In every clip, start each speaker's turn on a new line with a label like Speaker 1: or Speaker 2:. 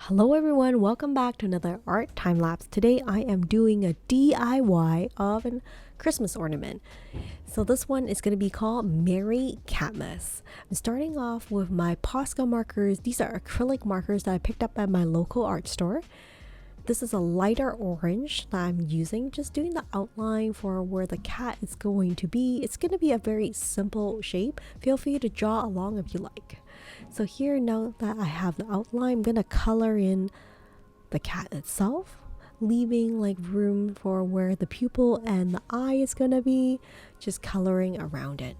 Speaker 1: Hello everyone, welcome back to another art time lapse. Today I am doing a DIY of a Christmas ornament. So this one is going to be called Merry CATMAS. I'm starting off with my Posca markers. These are acrylic markers that I picked up at my local art store. This is a lighter orange that I'm using, just doing the outline for where the cat is going to be. It's going to be a very simple shape. Feel free to draw along if you like. So here, now that I have the outline, I'm going to color in the cat itself, leaving like room for where the pupil and the eye is going to be, just coloring around it.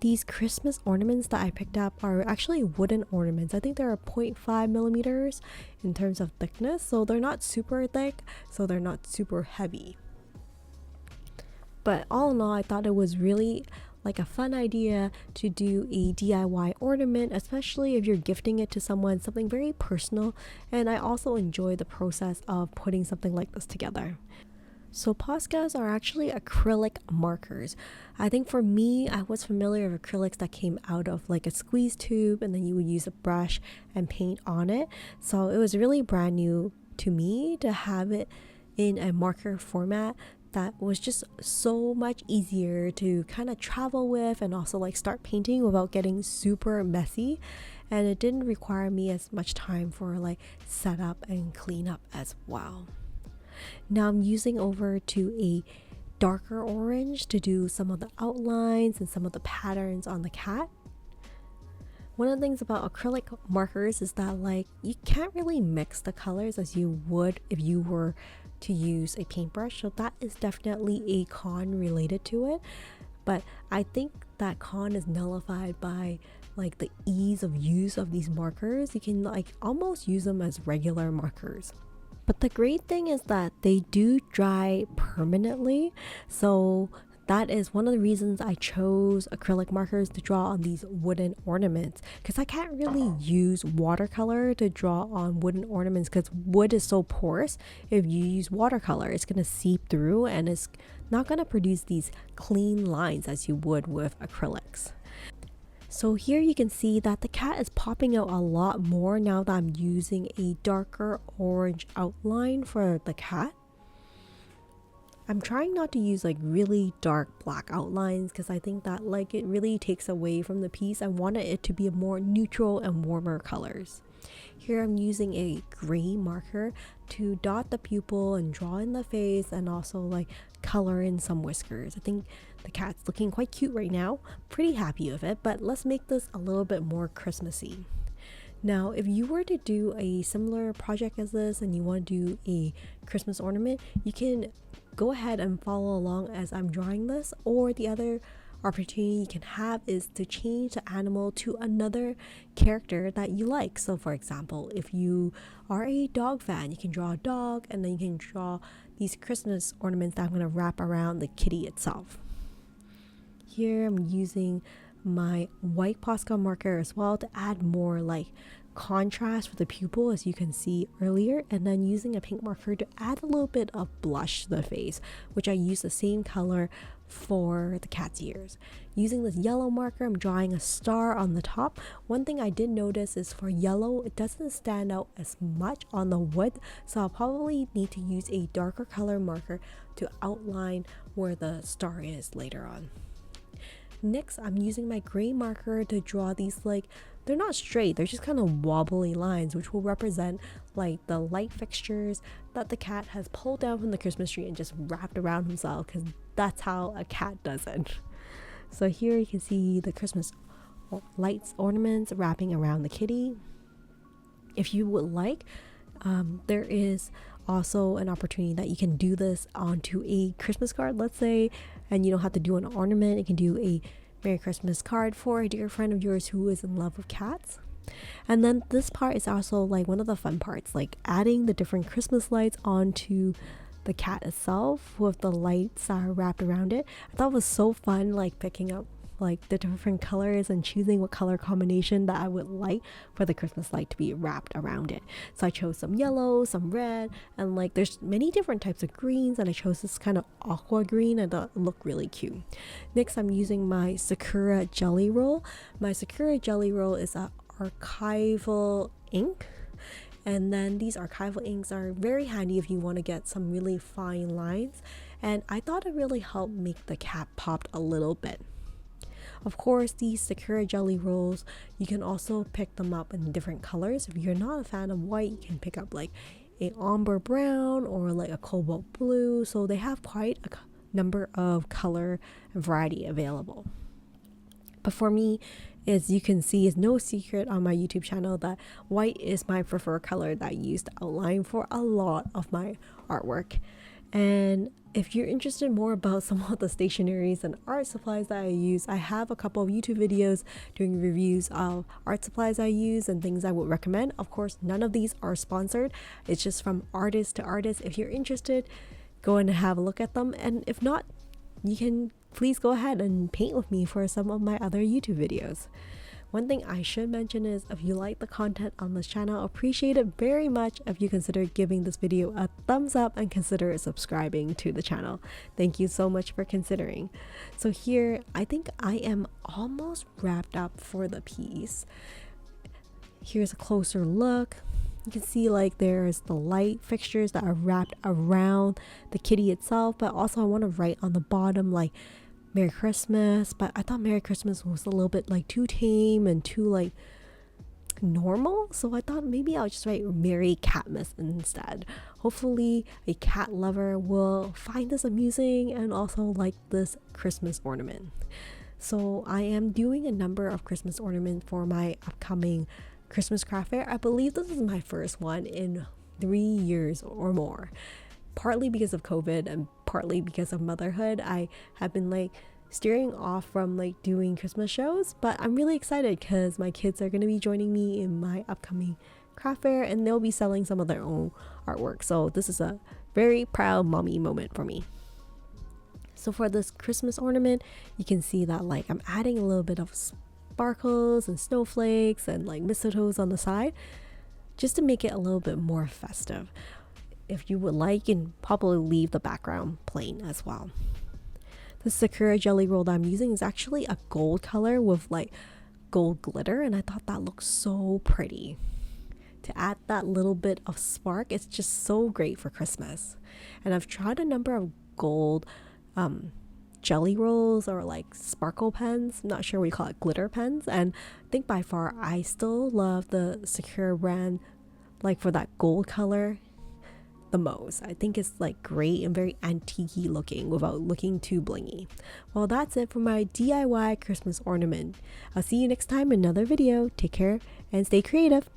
Speaker 1: These Christmas ornaments that I picked up are actually wooden ornaments. I think they're 0.5 millimeters in terms of thickness, so they're not super thick, so they're not super heavy. But all in all, I thought it was really like a fun idea to do a DIY ornament, especially if you're gifting it to someone, something very personal. And I also enjoy the process of putting something like this together. So Poscas are actually acrylic markers. I think for me, I was familiar with acrylics that came out of like a squeeze tube and then you would use a brush and paint on it. So it was really brand new to me to have it in a marker format that was just so much easier to kind of travel with and also like start painting without getting super messy. And it didn't require me as much time for like setup and cleanup as well. Now I'm using over to a darker orange to do some of the outlines and some of the patterns on the cat. One of the things about acrylic markers is that like you can't really mix the colors as you would if you were to use a paintbrush, so that is definitely a con related to it. But I think that con is nullified by like the ease of use of these markers. You can like almost use them as regular markers. But the great thing is that they do dry permanently, so that is one of the reasons I chose acrylic markers to draw on these wooden ornaments, because I can't really use watercolor to draw on wooden ornaments because wood is so porous. If you use watercolor, it's going to seep through and it's not going to produce these clean lines as you would with acrylics. So here you can see that the cat is popping out a lot more now that I'm using a darker orange outline for the cat. I'm trying not to use like really dark black outlines because I think that like it really takes away from the piece. I wanted it to be a more neutral and warmer colors. Here I'm using a gray marker to dot the pupil and draw in the face and also like color in some whiskers. I think the cat's looking quite cute right now. Pretty happy with it, but let's make this a little bit more Christmassy. Now, if you were to do a similar project as this and you want to do a Christmas ornament, you can go ahead and follow along as I'm drawing this, or the other opportunity you can have is to change the animal to another character that you like. So for example, if you are a dog fan, you can draw a dog and then you can draw these Christmas ornaments that I'm going to wrap around the kitty itself. Here I'm using my white Posca marker as well to add more like contrast for the pupil, as you can see earlier, and then using a pink marker to add a little bit of blush to the face, which I use the same color for the cat's ears. Using this yellow marker, I'm drawing a star on the top. One thing I did notice is for yellow, it doesn't stand out as much on the wood, so I'll probably need to use a darker color marker to outline where the star is later on. Next, I'm using my gray marker to draw these like, they're not straight, they're just kind of wobbly lines, which will represent like the light fixtures that the cat has pulled down from the Christmas tree and just wrapped around himself, because that's how a cat does it. So here you can see the Christmas lights ornaments wrapping around the kitty. If you would like, there is also an opportunity that you can do this onto a Christmas card, let's say, and you don't have to do an ornament. You can do a Merry Christmas card for a dear friend of yours who is in love with cats. And then this part is also like one of the fun parts, like adding the different Christmas lights onto the cat itself with the lights that are wrapped around it. I thought it was so fun, like picking up like the different colors and choosing what color combination that I would like for the Christmas light to be wrapped around it. So I chose some yellow, some red, and like there's many different types of greens, and I chose this kind of aqua green and it looked really cute. Next, I'm using my Sakura Jelly Roll. My Sakura Jelly Roll is a archival ink, And then these archival inks are very handy if you want to get some really fine lines, and I thought it really helped make the cap popped a little bit. Of course, these Sakura jelly rolls, you can also pick them up in different colors. If you're not a fan of white, you can pick up like a ombre brown or like a cobalt blue. So they have quite a number of color and variety available. But for me, as you can see, it's no secret on my YouTube channel that white is my preferred color that I use to outline for a lot of my artwork. And if you're interested more about some of the stationeries and art supplies that I use, I have a couple of YouTube videos doing reviews of art supplies I use and things I would recommend. Of course, none of these are sponsored. It's just from artist to artist. If you're interested, go and have a look at them. And if not, you can please go ahead and paint with me for some of my other YouTube videos. One thing I should mention is if you like the content on this channel, appreciate it very much if you consider giving this video a thumbs up and consider subscribing to the channel. Thank you so much for considering. So here, I think I am almost wrapped up for the piece. Here's a closer look. You can see like there's the light fixtures that are wrapped around the kitty itself, but also I want to write on the bottom like Merry Christmas, but I thought Merry Christmas was a little bit like too tame and too like normal, so I thought maybe I'll just write Merry CATMAS instead. Hopefully a cat lover will find this amusing and also like this Christmas ornament. So I am doing a number of Christmas ornaments for my upcoming Christmas craft fair. I believe this is my first one in 3 years or more. Partly because of COVID and partly because of motherhood, I have been like steering off from like doing Christmas shows, but I'm really excited because my kids are going to be joining me in my upcoming craft fair and they'll be selling some of their own artwork. So this is a very proud mommy moment for me. So for this Christmas ornament, you can see that like I'm adding a little bit of sparkles and snowflakes and like mistletoes on the side just to make it a little bit more festive. If you would like, you can probably leave the background plain as well. The Sakura jelly roll that I'm using is actually a gold color with like gold glitter, and I thought that looked so pretty. To add that little bit of spark, it's just so great for Christmas. And I've tried a number of gold jelly rolls or like sparkle pens. I'm not sure what you call it, glitter pens. And I think by far I still love the Sakura brand, like for that gold color, the most. I think it's like great and very antique-y looking without looking too blingy. Well, that's it for my DIY Christmas ornament. I'll see you next time in another video. Take care and stay creative.